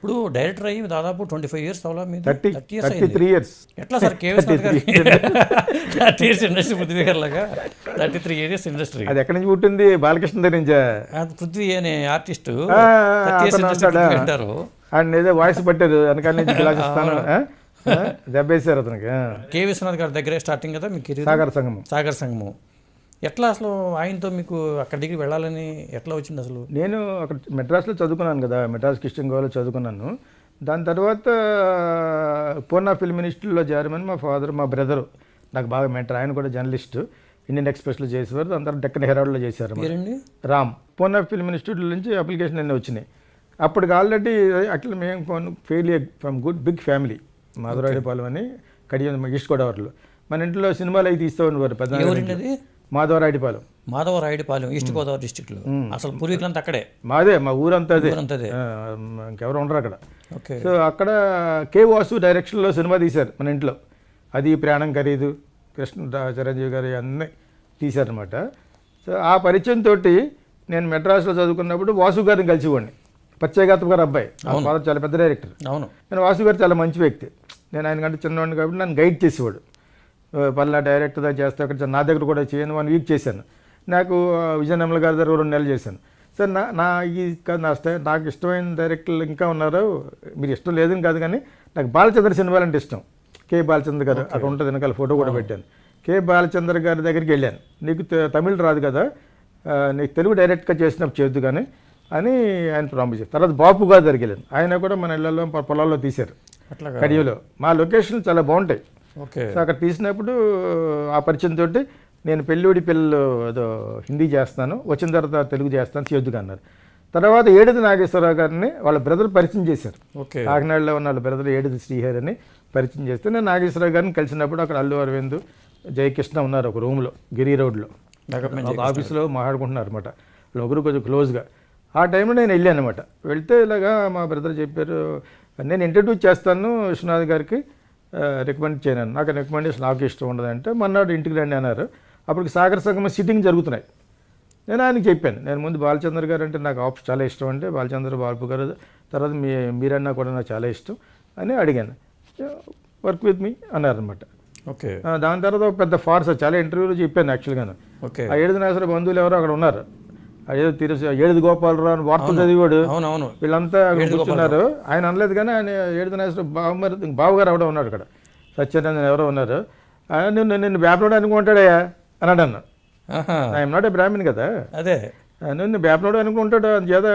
ఇప్పుడు డైరెక్టర్ అయ్యి దాదాపు 25 years అవలా మీద 33 years. ఎట్లా సార్ కేవీ సార్ గారు 30 years ఇండస్ట్రీ పృథ్వీ గారు లాగా 33 years ఇండస్ట్రీ అది ఎక్కడి నుంచి పుట్టింది? బాలకృష్ణ దగ్గర నుంచా? పృథ్వీ అనే ఆర్టిస్ట్ ఆ, 30 years అతను ఇండస్ట్రీ అంటాడా? అంటారు. ఆయన ఏదో వాయిస్ పట్టారు వెనకాల నుంచి గ్లాస్ ఇస్తాను దెబ్బేశారు అతనికి. కే విశ్వనాథ్ గారి దగ్గరే స్టార్టింగ్ కదా మీ కెరీర్? సాగర సంగమం. సాగర్ సంఘము. ఎట్లా అసలు ఆయనతో మీకు అక్కడికి వెళ్ళాలని ఎట్లా వచ్చింది అసలు? నేను అక్కడ మెడ్రాస్లో చదువుకున్నాను కదా, మెడ్రాస్ క్రిస్టియన్ గోవాలో చదువుకున్నాను. దాని తర్వాత పూర్ణ ఫిల్మ్ ఇన్స్టిట్యూట్లో చేరమని మా ఫాదర్, మా బ్రదరు నాకు బాగా మెంటర్. ఆయన కూడా జర్నలిస్ట్, ఇండియన్ ఎక్స్ప్రెస్లో చేసేవారు. దాని తర్వాత డెక్కన్ హెరాల్డ్లో చేశారు. పేరండి? రామ్. పూర్ణ ఫిల్మ్ ఇన్స్టిట్యూట్ నుంచి అప్లికేషన్ అన్నీ వచ్చినాయి. అప్పటికి ఆల్రెడీ అట్లా మేము fairly from good big family. Madhavarayudupalem అని కడియం ఈస్ట్ గోదావరిలో. మన ఇంట్లో సినిమాలు అవి తీస్తూ ఉండేవారు. ఎవరండి? మాధవరాయుడుపాలెం. మాధవరాయుడుపాలెం ఈస్ట్ గోదావరి డిస్ట్రిక్ట్లో. అసలు పూర్వీకులంతా అక్కడే? మాదే, మా ఊరంతా అదే. ఇంకెవరు ఉండరు అక్కడ. ఓకే. సో అక్కడ కే వాసు డైరెక్షన్లో సినిమా తీశారు మన ఇంట్లో. అది ప్రాణం ఖరీదు, కృష్ణ చిరంజీవి గారు అన్నీ తీశారనమాట. సో ఆ పరిచయంతో నేను మెడ్రాస్లో చదువుకున్నప్పుడు వాసు గారిని కలిసివ్వండి. పచ్చయ్యగాత్మ గారు అబ్బాయి. ఫాదర్ చాలా పెద్ద డైరెక్టర్. అవును. నేను వాసు గారు చాలా మంచి వ్యక్తి. నేను ఆయన కంటే చిన్నవాడిని కాబట్టి నన్ను గైడ్ చేసేవాడు. పల్లా డైరెక్టర్ దగ్గర చేస్తే అక్కడ నా దగ్గర కూడా చేయను. 1 week చేశాను. నాకు విజయనగరం గారి దగ్గర 2 నెలలు చేశాను. సార్ నాకు ఇష్టమైన డైరెక్టర్లు ఇంకా ఉన్నారు. మీరు ఇష్టం లేదని కాదు, కానీ నాకు బాలచంద్ర సినిమాలు అంటే ఇష్టం. కే బాలచంద్ర గారు అక్కడ ఉంటుంది, వెనకాల ఫోటో కూడా పెట్టాను. కే బాలచంద్ర గారి దగ్గరికి వెళ్ళాను. నీకు తమిళ్ రాదు కదా, నీకు తెలుగు డైరెక్ట్గా చేసినప్పుడు చేయొద్దు కానీ అని ఆయన ప్రామిస్ చేశారు. తర్వాత బాపు గారి దగ్గరికి వెళ్ళాను. ఆయన కూడా మన ఇళ్లలో పొలాల్లో తీశారు, కడియలో. మా లొకేషన్లు చాలా బాగుంటాయి. ఓకే. సో అక్కడ తీసినప్పుడు ఆ పరిచయంతో నేను పెళ్ళిడి పిల్లలు ఏదో హిందీ చేస్తాను, వచ్చిన తర్వాత తెలుగు చేస్తాను, చేయొద్దుగా అన్నారు. తర్వాత ఏడిది నాగేశ్వరరావు గారిని వాళ్ళ బ్రదర్ పరిచయం చేశారు. ఓకే. కాకినాడలో ఉన్న వాళ్ళ బ్రదర్ ఏడిది శ్రీహరి అని పరిచయం చేస్తే నేను నాగేశ్వరరావు గారిని కలిసినప్పుడు అక్కడ అల్లు అరవింద్, జయకృష్ణ ఉన్నారు ఒక రూమ్లో, గిరి రోడ్లో ఒక ఆఫీస్లో మాట్లాడుకుంటున్నారు అనమాట. వాళ్ళు ఒకరు కొంచెం క్లోజ్గా. ఆ టైంలో నేను వెళ్ళాను అనమాట. వెళ్తే ఇలాగా మా బ్రదర్ చెప్పారు, నేను ఇంట్రడ్యూస్ చేస్తాను విశ్వనాథ్ గారికి, రికమెండ్ చేయను. నాకు రికమెండేషన్ నాకు ఇష్టం ఉండదంటే మన్నాడు ఇంటికి రండి అన్నారు. అప్పటికి సాగర సంగమ సిట్టింగ్ జరుగుతున్నాయి. నేను ఆయనకి చెప్పాను, నేను ముందు బాలచంద్ర గారు అంటే నాకు చాలా ఇష్టం, అంటే బాలచంద్ర బాబు గారు, తర్వాత మీరన్నా కూడా నాకు చాలా ఇష్టం అని అడిగాను. వర్క్ విత్ మీ అన్నారనమాట. ఓకే. దాని తర్వాత ఒక పెద్ద ఫార్స్ చాలా ఇంటర్వ్యూలో చెప్పాను యాక్చువల్గాను. ఓకే. ఆ ఏడుది నాగేశ్వర బంధువులు ఎవరో అక్కడ ఉన్నారు. ఏదో ఏడుది గోపాలరావు అని వార్త చదివాడు. వీళ్ళంతా కూర్చున్నారు. ఆయన అనలేదు కానీ ఆయన ఏడుది నాగేశ్వర బావగారు ఎవడో ఉన్నాడు అక్కడ, సత్యనారాయణ ఎవరో ఉన్నారు. నిన్ను బ్యాప్లోడ్ అనుకుంటాడయ్యా అన్నాడు. అన్న ఐఎమ్ నాట్ ఏ బ్రాహ్మణ్ కదా, అదే నిన్ను బ్యాప్లోడ్ అనుకుంటాడు, చేత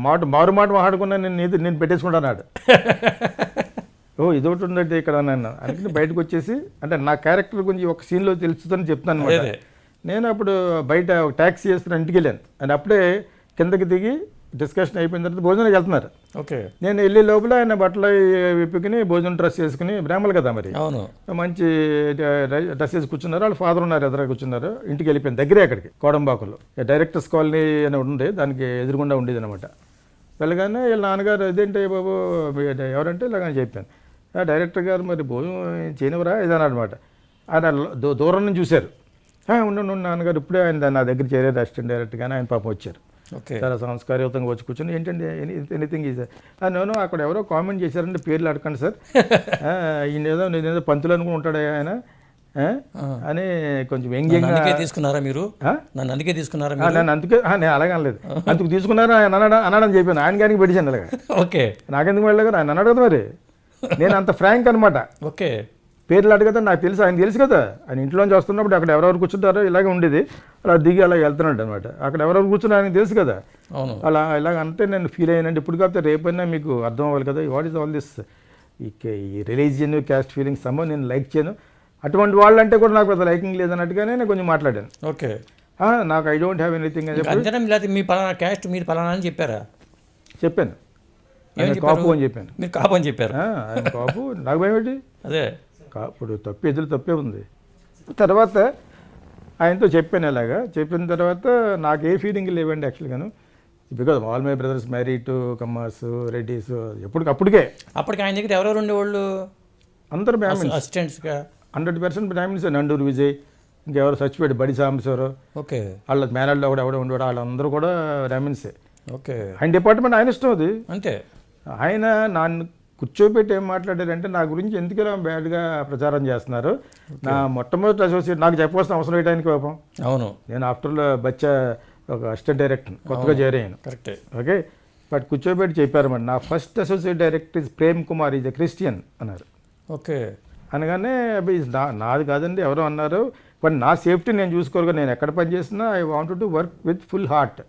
మారు మాట మాట్లాడుకున్నా నేను పెట్టేసుకుంటాన్నాడు. ఓ ఇదొకటి ఉందంటే ఇక్కడ అన్నాను. అందుకని బయటకు వచ్చేసి అంటే నా క్యారెక్టర్ గురించి ఒక సీన్లో తెలుస్తుందని చెప్తాను అనమాట. నేను అప్పుడు బయట ఒక ట్యాక్సీ చేస్తున్న ఇంటికి వెళ్ళాను. అండ్ అప్పుడే కిందకి దిగి డిస్కషన్ అయిపోయిన తర్వాత భోజనానికి వెళ్తున్నారు. ఓకే. నేను వెళ్ళే లోపల ఆయన బట్టలు విప్పుకుని భోజనం డ్రెస్ వేసుకుని, బ్రాహ్మణులు కదా మరి, మంచి డ్రెస్ వేసి కూర్చున్నారు. వాళ్ళ ఫాదర్ ఉన్నారు, ఎదురు కూర్చున్నారు. ఇంటికి వెళ్ళిపోయాను. దగ్గరే అక్కడికి కోడంబాకులో డైరెక్టర్స్ కాలనీ అని ఉంది, దానికి ఎదురుగుండా ఉండేది అనమాట. వెళ్ళగానే వీళ్ళ నాన్నగారు ఇదేంటి బాబు ఎవరంటే ఇలాగని చెప్పాను. డైరెక్టర్ గారు మరి భోజనం చేయనివరా ఇదన్నా అనమాట. ఆయన దూరం నుంచి చూశారు. ఉండు నాన్నగారు ఇప్పుడే ఆయన నా దగ్గర చేరారు అసిస్టెంట్ డైరెక్టర్గానే. ఆయన పాపం వచ్చారు, చాలా సంస్కారయుతంగా వచ్చి కూర్చొని ఏంటంటే ఎనీథింగ్ ఈజ్ నేను అక్కడ ఎవరో కామెంట్ చేశారంటే పేర్లు అడగండి సార్, నేనేదో పంతులు అనుకుని ఉంటాడు ఆయన అని కొంచెం వ్యంగ్యంగా తీసుకున్నారా మీరు? నన్ను అందుకే తీసుకున్నారా? నన్ను అందుకే నేను అలాగే అనలేదు, అందుకు తీసుకున్నారా ఆయన అన్నాడని చెప్పాను. ఆయన గారికి పెట్టాను అలాగా. ఓకే. నాకెందుకు వెళ్ళగా ఆయన అన్నాడు కదా మరి, నేను అంత ఫ్రాంక్ అనమాట. ఓకే. పేర్లు అడగదా నాకు తెలుసు, ఆయన తెలుసు కదా. ఆయన ఇంట్లోంచి వస్తున్నప్పుడు అక్కడ ఎవరెవరు కూర్చుంటారో ఇలాగే ఉండేది, అలా దిగి అలా వెళ్తున్నాడు అనమాట. అక్కడ ఎవరెవరు కూర్చున్నా ఆయనకు తెలుసు కదా. అలా ఇలాగ అంటే నేను ఫీల్ అయ్యానండి. ఇప్పుడు కాకపోతే రేపైనా మీకు అర్థం అవ్వాలి కదా, వాట్ ఈస్ ఆల్ దిస్ ఈ రిలీజియన్ క్యాస్ట్ ఫీలింగ్స్ సమ్మో నేను లైక్ చేయను. అటువంటి వాళ్ళంటే కూడా నాకు పెద్ద లైకింగ్ లేదన్నట్టుగానే నేను కొంచెం మాట్లాడాను. ఓకే. నాకు ఐ డోంట్ హ్యావ్ ఎనీథింగ్ అని చెప్పి మీ పలానా క్యాస్ట్ మీరు పలానా అని చెప్పారా? చెప్పాను. కాపు అని చెప్పాను. మీరు కాపు అని చెప్పారు. ఆయన కాపు, నాకు భయం ఏంటి? అదే ఇప్పుడు ఎదురు తప్పే ఉంది. తర్వాత ఆయనతో చెప్పాను ఇలాగా. చెప్పిన తర్వాత నాకు ఏ ఫీలింగ్ లేవండి యాక్చువల్గాను. Because all my brothers marry to Kammas, Reddys. అప్పటికే ఆయన దగ్గర ఎవరెవరు ఉండేవాళ్ళు? అందరూ బ్రాహ్మిన్స్, అసిస్టెంట్స్గా 100% బ్రాహ్మిన్స్. నండూరు విజయ్, ఇంకెవరు చచ్చిపోయాడు బడి సాంబశివరావు, ఓకే, వాళ్ళ మేనల్లో కూడా ఎవడో ఉండేవాడు, వాళ్ళందరూ కూడా బ్రాహ్మిన్సే. ఓకే. ఆయన డిపార్ట్మెంట్ ఆయన ఇష్టం అది, అంతే. ఆయన నన్ను కూర్చోబెట్టి ఏం మాట్లాడారంటే నా గురించి ఎందుకు ఇలా బ్యాడ్గా ప్రచారం చేస్తున్నారు, నా మొట్టమొదటి అసోసియేట్ నాకు చెప్పవలసిన అవసరం వేయడానికి పాపం. అవును, నేను ఆఫ్టర్ బచ్చా ఒక అసిస్టెంట్ డైరెక్టర్ కొత్తగా చేరాను. కరెక్టే. ఓకే, బట్ కూర్చోబెట్టి చెప్పారన్నమాట, నా first associate director is Prem Kumar, is a Christian అన్నారు. ఓకే, అనగానే అవి నాది కాదండి ఎవరో అన్నారు, బట్ నా సేఫ్టీ నేను చూసుకోరుగా, నేను ఎక్కడ పని చేసినా I want to work with full heart.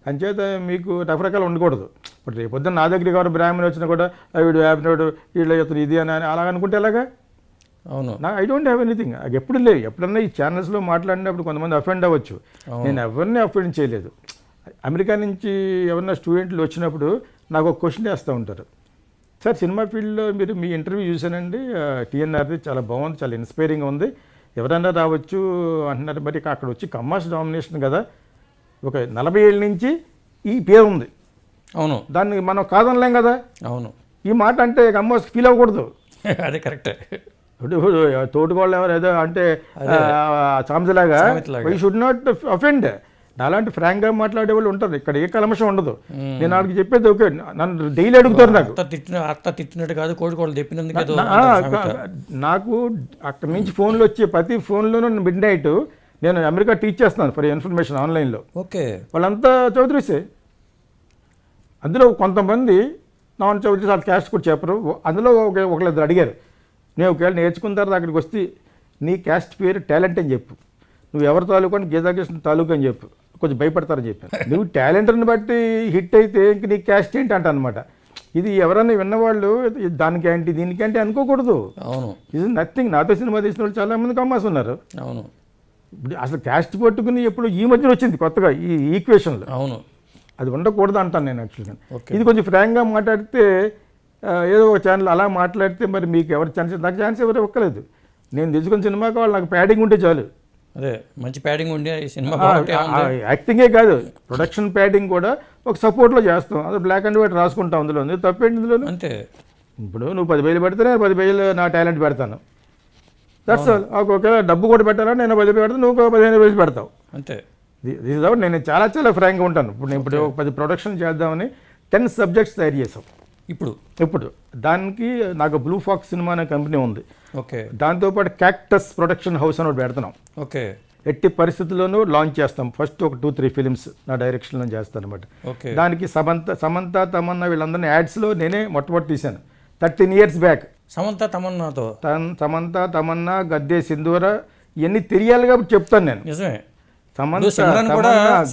అంచేత మీకు రకరకాలు ఉండకూడదు. ఇప్పుడు రేపొద్దున నా దగ్గరికి ఎవరు బ్రాహ్మణ్ వచ్చినా కూడా వీడు హ్యాపీనాడు వీళ్ళు ఇతను ఇది అని అలా అనుకుంటే ఎలాగా? అవును, నా ఐ డోంట్ హ్యావ్ ఎనీథింగ్. ఎప్పుడు లేవు. ఎప్పుడన్నా ఈ ఛానల్స్లో మాట్లాడినప్పుడు కొంతమంది అఫెండ్ అవ్వచ్చు, నేను ఎవరిని అఫెండ్ చేయలేదు. అమెరికా నుంచి ఎవరన్నా స్టూడెంట్లు వచ్చినప్పుడు నాకు ఒక క్వశ్చన్ వేస్తూ ఉంటారు, సార్ సినిమా ఫీల్డ్లో మీరు మీ ఇంటర్వ్యూ చూశానండి టీఎన్ఆర్ది, చాలా బాగుంది, చాలా ఇన్స్పైరింగ్ ఉంది, ఎవరైనా రావచ్చు అంటున్నారు, మరి అక్కడ వచ్చి కమ్మాస్ డామినేషన్ కదా, ఒక 40 ఏళ్ళ నుంచి ఈ పేరు ఉంది. అవును, దాన్ని మనం కాదనలేం కదా. అవును, ఈ మాట అంటే కమ్మాస్ ఫీల్ అవ్వకూడదు. అదే కరెక్టే. ఇప్పుడు తోటికోళ్ళు ఎవరు ఏదో అంటే సామెతలాగా వీ షుడ్ నాట్ అఫెండ్. అలాంటి ఫ్రాంక్గా మాట్లాడే వాళ్ళు ఉంటారు, ఇక్కడ ఏ కలమషం ఉండదు. నేను వాళ్ళకి చెప్పేది ఓకే, నన్ను డైలీ అడుగుతారు, నాకు అత్త తిట్టినట్టు కాదు కోడికోళ్ళు తెప్పినందుకు. నాకు అక్కడి నుంచి ఫోన్లు వచ్చే ప్రతి ఫోన్లోనూ మిడ్ నైట్ నేను అమెరికా టీచ్ చేస్తున్నాను ఫర్ ఇన్ఫర్మేషన్ ఆన్లైన్లో. ఓకే, వాళ్ళంతా చౌదరీసే. అందులో కొంతమంది నాన్ చౌదరీస్ వాళ్ళ క్యాస్ట్ కూడా చెప్పరు. అందులో ఒకళ్ళిద్దరు అడిగారు, నేను ఒకవేళ నేర్చుకున్న తర్వాత అక్కడికి వస్తే నీ క్యాస్ట్ పేరు టాలెంట్ అని చెప్పు, నువ్వు ఎవరి తాలూకు అంటే గీతాకృష్ణ తాలూకు అని చెప్పు, కొంచెం భయపడతారని చెప్పాను. నువ్వు టాలెంట్ని బట్టి హిట్ అయితే ఇంక నీ క్యాస్ట్ ఏంటి అంట అనమాట. ఇది ఎవరన్నా విన్నవాళ్ళు దానికేంటి దీనికేంటి అనుకోకూడదు. అవును, ఇది నథింగ్. నాతో సినిమా తీసిన వాళ్ళు చాలామంది కమ్మాస్ ఉన్నారు. అవును, ఇప్పుడు అసలు క్యాస్ట్ పట్టుకుని ఎప్పుడు ఈ మధ్యన వచ్చింది కొత్తగా ఈ ఈక్వేషన్లో. అవును, అది ఉండకూడదు అంటాను నేను యాక్చువల్గా. ఇది కొంచెం ఫ్రాంక్గా మాట్లాడితే ఏదో ఒక ఛానల్ అలా మాట్లాడితే మరి మీకు ఎవరు ఛాన్స్, నాకు ఛాన్స్ ఎవరు ఇవ్వలేదు. నేను తీసుకున్న సినిమాకి వాళ్ళు నాకు ప్యాడింగ్ ఉంటే చాలు. అదే మంచి ప్యాడింగ్ ఉండే సినిమా, యాక్టింగే కాదు ప్రొడక్షన్ ప్యాడింగ్ కూడా ఒక సపోర్ట్లో చేస్తాం. అది బ్లాక్ అండ్ వైట్ రాసుకుంటాం, అందులో తప్పేంటి ఇందులో. అంతే. ఇప్పుడు నువ్వు 10,000 పెడితే నేను 10,000 నా టాలెంట్ పెడతాను, దట్స్ ఆల్. ఒకవేళ డబ్బు కూడా పెట్టాలని నేను 10,000 పెడతాను, నువ్వు 15,000 పెడతావు, అంతే. This out. నేను చాలా చాలా ఫ్రాంక్గా ఉంటాను. ఇప్పుడు ఒక 10 ప్రొడక్షన్ చేద్దామని 10 సబ్జెక్ట్స్ తయారు చేసాం ఇప్పుడు దానికి నాకు బ్లూ ఫాక్స్ సినిమా అనే కంపెనీ ఉంది. ఓకే, దాంతోపాటు క్యాక్టస్ ప్రొడక్షన్ హౌస్ అని ఒకటి పెడుతున్నాం. ఓకే, ఎట్టి పరిస్థితుల్లోనూ లాంచ్ చేస్తాం. ఫస్ట్ ఒక 2-3 ఫిలిమ్స్ నా డైరెక్షన్లో చేస్తాను అనమాట. దానికి సమంత తమన్నా వీళ్ళందరినీ యాడ్స్లో నేనే మొట్టమొదటి తీశాను 13 years బ్యాక్. సమంత తమన్నా గద్దే సింధూర ఇవన్నీ తెలియాలి కాబట్టి చెప్తాను నేను. నిజమే.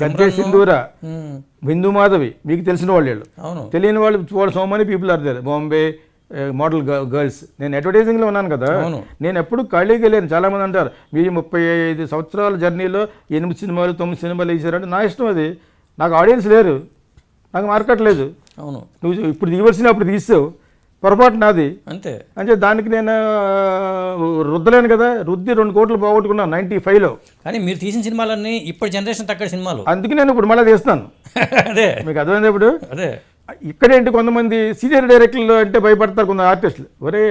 గద్దే సింధూర, బిందు మాధవి మీకు తెలిసిన వాళ్ళు, తెలియని వాళ్ళు so many people are there. Bombay model girls. నేను అడ్వర్టైజింగ్లో ఉన్నాను కదా, నేను ఎప్పుడు ఖాళీగా వెళ్ళాను. చాలామంది అంటారు మీరు 35 సంవత్సరాల జర్నీలో 8 సినిమాలు 9 సినిమాలు వేసారంటే నా ఇష్టం. అది నాకు ఆడియన్స్ లేరు, నాకు మార్కెట్ లేదు. అవును, నువ్వు ఇప్పుడు తీయవలసిన అప్పుడు తీసావు, పొరపాటు నాది అంతే. అంటే దానికి నేను రుద్దలేను కదా. రుద్ది 2 కోట్లు పోగొట్టుకున్నాను 95లో. కానీ మీరు తీసిన సినిమాలన్నీ ఇప్పుడు జనరేషన్ తగ్గ సినిమాలు, అందుకే నేను ఇప్పుడు మళ్ళీ తీస్తాను. అదే మీకు అర్థమైంది. ఇప్పుడు అదే ఇక్కడేంటి కొంతమంది సీనియర్ డైరెక్టర్లు అంటే భయపడతారు కొంత ఆర్టిస్టులు. ఒరే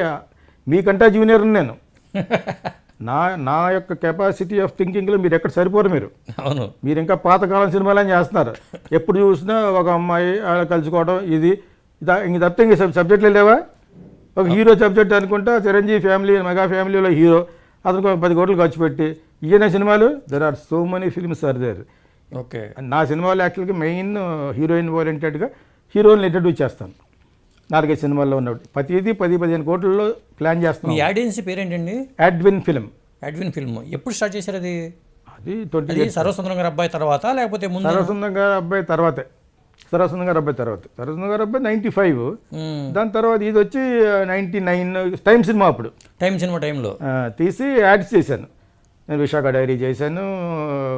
మీకంటా జూనియర్ నేను, నా యొక్క కెపాసిటీ ఆఫ్ థింకింగ్లో మీరు ఎక్కడ సరిపోరు. మీరు ఇంకా పాతకాలం సినిమాలని చేస్తున్నారు. ఎప్పుడు చూసినా ఒక అమ్మాయి కలుసుకోవడం, ఇది ఇంక తప్ప ఇంక సబ్జెక్టులు లేవా? ఒక హీరో సబ్జెక్ట్ అనుకుంటా చిరంజీవి ఫ్యామిలీ మెగా ఫ్యామిలీలో హీరో, అతనికి 10 కోట్లు ఖర్చు పెట్టి ఈయన సినిమాలు. There are so many films are there. Okay, నా సినిమాలు యాక్చువల్గా మెయిన్ హీరోయిన్ ఓరియంటెడ్గా హీరోయిన్ ఇంట్రడ్యూస్ చేస్తాను. 4-5 సినిమాల్లో ఉన్నప్పుడు ప్రతిదీ 10-15 కోట్లలో ప్లాన్ చేస్తాను. మీ ఏజెన్సీ పేరేంటండి? Advin film. ఎప్పుడు స్టార్ట్ చేశారు అది? అది 20 సర్వసుందరం గారి అబ్బాయి తర్వాత లేకపోతే ముందు? సర్వసుందరం గారి అబ్బాయి తర్వాతే. సరస్వతం గారు అబ్బాయి 95. దాని తర్వాత ఇది వచ్చి 99 టైం సినిమా. అప్పుడు టైంలో తీసి యాడ్స్ చేశాను నేను. విశాఖ డైరీ చేశాను,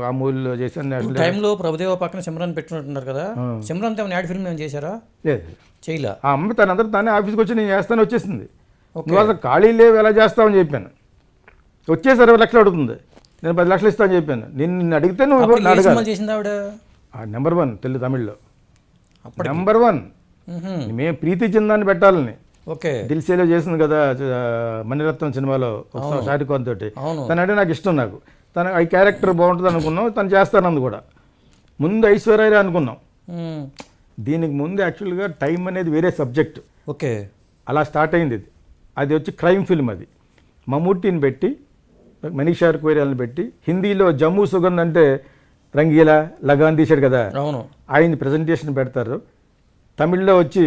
అమూల్ చేశాను. టైంలో ప్రభుదేవ పక్కన సిమ్రాన్ పెట్టుకుంటున్నారు కదా, సిమ్రాన్ తమ యాడ్ ఫిల్మ్ ఏమైనా చేశారా? లేదు, చేయలే. ఆ అమ్మ తనందరూ తానే ఆఫీస్కి వచ్చి నేను చేస్తాను వచ్చేసింది. నువ్వు అసలు ఖాళీ లేవు ఎలా చేస్తావని చెప్పాను. వచ్చేసి 20 లక్షలు అడుగుతుంది, నేను 10 లక్షలు ఇస్తాను చెప్పాను. నిన్ను అడిగితే నువ్వు చేసింది ఆవిడ నెంబర్ 1 తెలుగు తమిళ్లో నెంబర్ 1. మేము ప్రీతి చిందాన్ని పెట్టాలని దిల్సేలో చేసింది కదా మణిరత్నం సినిమాలో షారుఖ్ ఖాన్ తోటి. తనంటే నాకు ఇష్టం. నాకు తన ఈ క్యారెక్టర్ బాగుంటుంది అనుకున్నాం, తను చేస్తానంది కూడా. ముందు ఐశ్వర్య అనుకున్నాం, దీనికి ముందు యాక్చువల్గా టైం అనేది వేరే సబ్జెక్ట్, ఓకే. అలా స్టార్ట్ అయింది ఇది. అది వచ్చి క్రైమ్ ఫిల్మ్. అది మమ్ముట్టిని పెట్టి, మనీషా కోయిరాలను పెట్టి, హిందీలో జమ్మూ సుగంధ్ అంటే రంగీలా లగాన్ తీశాడు కదా, అవును, ఆయన ప్రజెంటేషన్ పెడతారు. తమిళ్లో వచ్చి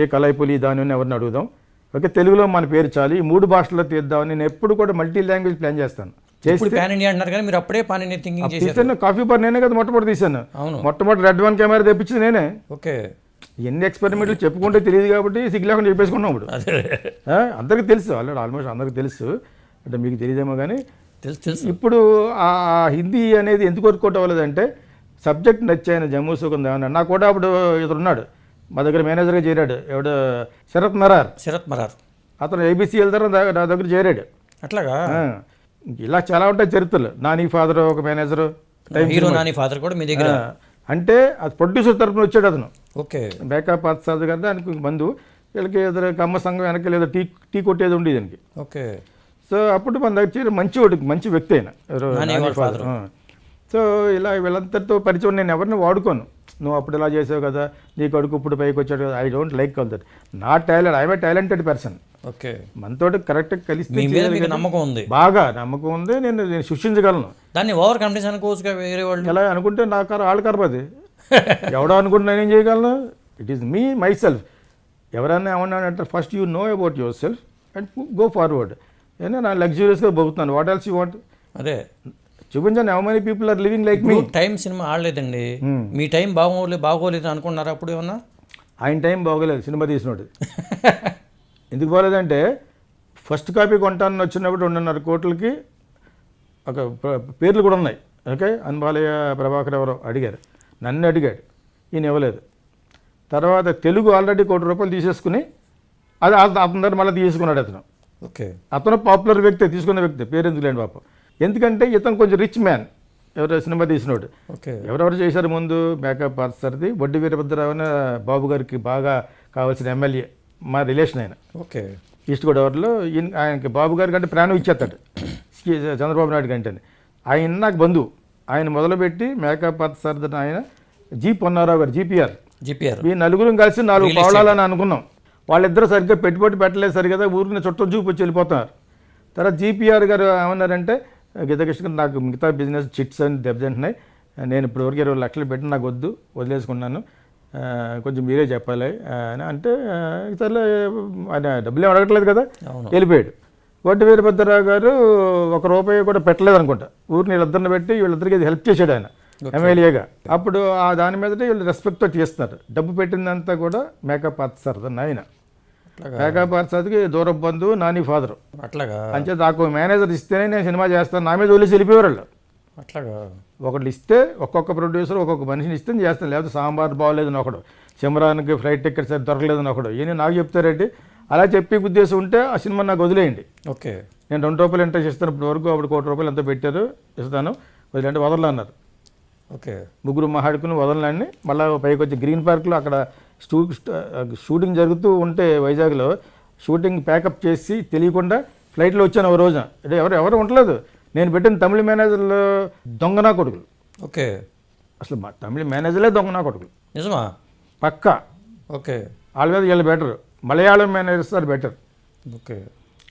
ఏ కలైపులి దాని ఎవరిని అడుగుదాం, ఓకే. తెలుగులో మన పేరు చాలు, ఈ 3 భాషల్లో తీద్దామని నేను ఎప్పుడు కూడా మల్టీ లాంగ్వేజ్ ప్లాన్ చేస్తాను. ఇప్పుడు పాన్ ఇండియా అంటున్నారు కానీ మీరు అప్పుడే పాన్ ఇండియా థింకింగ్ చేశారు. తీసాను, కాఫీ బార్ నేనే కదా మొట్టమొదటి తీశాను. అవును, మొట్టమొదటి రెడ్ వన్ కెమెరా తెప్పించింది నేనే. ఓకే. ఎన్ని ఎక్స్పెరిమెంట్లు చెప్పుకుంటే తెలియదు కాబట్టి సిగ్గు లేకుండా చెప్పేసుకున్నాం ఇప్పుడు. అందరికీ తెలుసు, ఆల్మోస్ట్ అందరికీ తెలుసు, అంటే మీకు తెలియదేమో కానీ తెలుసు. ఇప్పుడు ఆ హిందీ అనేది ఎందుకు వర్కౌట్ అవ్వలేదంటే సబ్జెక్ట్ నచ్చాయన జమ్మూ సుగంధ్ ఏమన్నా. నాకు కూడా అప్పుడు ఇతను ఉన్నాడు మా దగ్గర, మేనేజర్గా చేరాడు, ఎవడు శరత్ మరార్. అతను ఏబీసీ వెళ్తారు, నా దగ్గర చేరాడు. అట్లాగా ఇలా చాలా ఉంటాయి చరిత్రలు. నాని ఫాదర్ ఒక మేనేజరు, హీరో నాని ఫాదర్ కూడా మీ దగ్గర. అంటే అది ప్రొడ్యూసర్ తరఫున వచ్చాడు అతను. ఓకే. మేకప్ పాత్సాద్ గారు దానికి బంధువు. వీళ్ళకి ఏదో కమ్మ సంఘం వెనక లేదా టీ కొట్టేది ఉండేది దానికి. ఓకే. సో అప్పుడు మన దగ్గర చేరి మంచి వ్యక్తి అయిన నాని ఫాదర్. సో ఇలా వీళ్ళంతటితో పరిచయం. నేను ఎవరిని వాడుకోను, నువ్వు అప్పుడు ఇలా చేసావు కదా, నీ కొడుకు ఇప్పుడు పైకి వచ్చాడు కదా, I don't like all that. నా talent, I'm a talented person. Okay. మనతో కరెక్ట్గా కలిస్తే నమ్మకం ఉంది, బాగా నమ్మకం ఉంది. నేను సృష్టించగలను. దాన్ని ఓవర్ కాన్ఫిడెన్స్ అనుకోవచ్చు వేరే వాళ్ళు. ఎలా అనుకుంటే నా వాళ్ళ కరపది ఎవడో అనుకుంటే నేనేం చేయగలను. It is me myself. ఎవరైనా ఏమన్నానంటే first you know about yourself and go forward. నేను నా లగ్జూరియస్గా బతుకుతున్నాను. What else you want? అదే చూపించాను. How many people are living like me. Time cinema ఆడలేదండి, మీ టైం బాగోలేదు అనుకున్నారా అప్పుడు ఏమన్నా? ఆయన టైం బాగోలేదు సినిమా తీసినోడు. ఎందుకు బాగోలేదంటే ఫస్ట్ కాపీ కొంటాను వచ్చినప్పుడు 2.5 కోట్లకి ఒక పేర్లు కూడా ఉన్నాయి. ఓకే. అన్బాలయ్య ప్రభాకర్ ఎవరో అడిగారు, నన్ను అడిగాడు, ఈయన ఇవ్వలేదు. తర్వాత తెలుగు ఆల్రెడీ ₹1 కోటి తీసేసుకుని అది అతని దగ్గర మళ్ళీ తీసుకున్నాడు అతను. ఓకే. అతను పాపులర్ వ్యక్తి, తీసుకున్న వ్యక్తి, పేరు ఎందుకు లేండి పాపం. ఎందుకంటే ఇతను కొంచెం రిచ్ మ్యాన్. ఎవరో సినిమా తీసినోడు. ఓకే. ఎవరెవరు చేశారు ముందు? మేకప్ పార్సర్ది వడ్డీ వీరభద్రరావు అని బాబు గారికి బాగా కావాల్సిన ఎమ్మెల్యే, మా రిలేషన్ ఆయన. ఓకే. ఈస్ట్ గోదావరిలో. ఆయనకి బాబు గారి కంటే ప్రాణం ఇచ్చేస్తాడు చంద్రబాబు నాయుడు కంటే. ఆయన నాకు బంధువు. ఆయన మొదలుపెట్టి మేకప్ పార్సర్ది ఆయన పొన్నారావు గారు, జీపీఆర్. ఈ నలుగురం కలిసి 4 పావలాలని అనుకున్నాం. వాళ్ళిద్దరూ సరిగ్గా పెట్టుబడి పెట్టలేదు సరిగ్గా, ఊరికి చుట్టం చూపు వచ్చి వెళ్ళిపోతున్నారు. తర్వాత జీపీఆర్ గారు ఏమన్నారంటే, గీతకృష్ణ నాకు మిగతా బిజినెస్ చిట్స్ అని దెబ్బతింటున్నాయి, నేను ఇప్పటివరకు 20 లక్షలు పెట్టి నాకు వద్దు, వదిలేసుకున్నాను, కొంచెం మీరే చెప్పాలి అని అంటే, సరే ఆయన డబ్బులు ఏమి అడగట్లేదు కదా, వెళ్ళిపోయాడు. వడ్డీ వీరభద్రరావు గారు ₹1 కూడా పెట్టలేదు అనుకుంటా. ఊరిని వీళ్ళిద్దరిని పెట్టి వీళ్ళిద్దరికి హెల్ప్ చేశాడు ఆయన ఎమ్మెల్యేగా. అప్పుడు ఆ దాని మీద వీళ్ళు రెస్పెక్ట్తో చేస్తున్నారు. డబ్బు పెట్టిందంతా కూడా మేకప్ పార్సర్ ఆయన. మేకప్ పార్సర్కి దూరపు బంధువు, నాని ఫాదరు. అట్లాగా. అంటే నాకు మేనేజర్ ఇస్తేనే నేను సినిమా చేస్తాను, నా మీద వదిలేసి వెళ్ళిపోయారు వాళ్ళు. అట్లాగా. ఒకళ్ళు ఇస్తే ఒక్కొక్క ప్రొడ్యూసర్ ఒక్కొక్క మనిషిని ఇస్తే చేస్తాను, లేకపోతే సాంబార్ బాగోలేదని ఒకడు, సిమ్రాన్కి ఫ్లైట్ టికెట్స్ దొరకలేదని ఒకడు, ఈయన నాకు చెప్తారండి. అలా చెప్పే ఉద్దేశం ఉంటే ఆ సినిమా నాకు వదిలేయండి. ఓకే. నేను ₹2 ఇంట్రెస్ట్ ఇస్తాను, ఇప్పుడు వరకు అప్పుడు ₹1 కోటి ఎంతో పెట్టారు, ఇస్తాను, వదిలేంటే వదలలు అన్నారు. ఓకే. ముగ్గురు మాట్లాడుకుని వదలని మళ్ళీ పైకి వచ్చి గ్రీన్ పార్క్లో అక్కడ షూటింగ్ జరుగుతూ ఉంటే వైజాగ్లో షూటింగ్ ప్యాకప్ చేసి తెలియకుండా ఫ్లైట్లో వచ్చాను ఒక రోజున. ఎవరు ఉండలేదు. నేను పెట్టిన తమిళ మేనేజర్లు దొంగనా కొడుకులు. ఓకే. అసలు మా తమిళ మేనేజర్లే దొంగనా కొడుకులు. నిజమా? పక్కా. ఓకే. వాళ్ళ మీద వీళ్ళు better. Malayalam managers are better. Okay.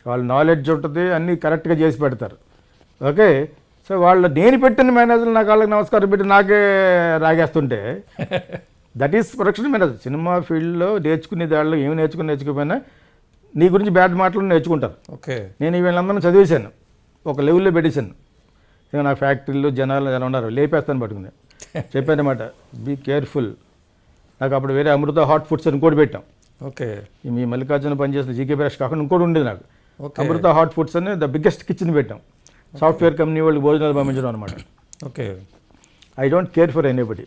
వాళ్ళ నాలెడ్జ్ ఉంటుంది, అన్నీ కరెక్ట్గా చేసి పెడతారు. ఓకే. సో వాళ్ళు నేను పెట్టిన మేనేజర్లు నాకు వాళ్ళకి నమస్కారం పెట్టి నాకే రాగేస్తుంటే that is production manager. Cinema ఫీల్డ్లో నేర్చుకునే దాంట్లో ఏమి నేర్చుకుపోయినా నీ గురించి బ్యాడ్ మాటలు నేర్చుకుంటారు. ఓకే. నేను వీళ్ళందరినీ చదివేశాను, ఒక లెవెల్లో పెట్టేశాను. ఇక నా ఫ్యాక్టరీలో జనాలు ఎలా ఉన్నారు లేపేస్తాను పట్టుకుని చెప్పానమాట, బీ కేర్ఫుల్. నాకు అప్పుడు వేరే అమృత హాట్ ఫుడ్స్ అని ఇంకోటి పెట్టాం. ఓకే. మీ మల్లికార్జున పనిచేసిన జీకే బ్రష్ కాకుండా ఇంకోటి ఉండేది నాకు, అమృత హాట్ ఫుడ్స్ అని ద బిగ్గెస్ట్ కిచెన్ పెట్టాం. సాఫ్ట్వేర్ కంపెనీ వాళ్ళకి భోజనాలు పంపించడం అనమాట. Okay. I don't care for anybody.